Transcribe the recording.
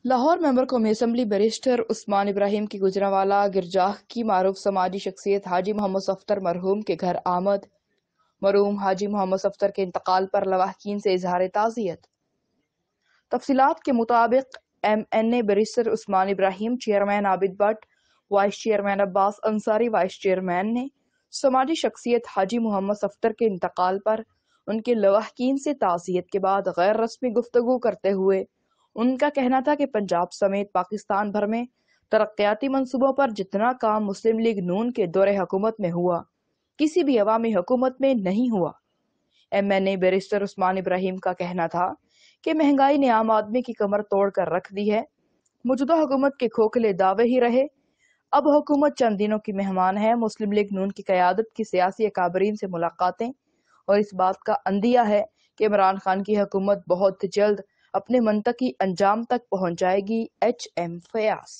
لاہور ممبر قومی assembly barrister Usman ابراہیم کی گجرانوالہ گرجاہ کی معروف سماجی شخصیت حاجی محمد صفدر مرحوم کے گھر آمد۔ مرحوم حاجی محمد صفدر کے انتقال پر لواحقین سے اظہار تعزیت۔ تفصیلات کے مطابق M N A barrister Usman Ibrahim, chairman Abid Butt, vice chairman Abbas Ansari, vice chairman نے سماجی شخصیت حاجی محمد صفدر کے انتقال پر ان کے لواحقین سے تعزیت کے بعد غیر رسمی گفتگو کرتے ہوئے ان کا کہنا تھا کہ پنجاب سمیت پاکستان بھر میں ترقیاتی منصوبوں پر جتنا کام مسلم لیگ نون کے دور حکومت میں ہوا، کسی بھی عوامی حکومت میں نہیں ہوا۔ M N A barrister Usman ابراہیم کا کہنا تھا کہ مہنگائی نے عام آدمی کی کمر توڑ کر رکھ دی ہے۔ موجودہ حکومت کے کھوکھلے دعوے ہی رہے، اب حکومت چند دنوں کی مہمان ہے۔ مسلم لیگ نون کی قیادت کی سیاسی اکابرین سے ملاقاتیں اور اس بات کا عندیہ ہے کہ عمران خان کی حکومت بہت جلد اپنے منطقی انجام تک پہنچ جائے گی۔ H M Fayyaz.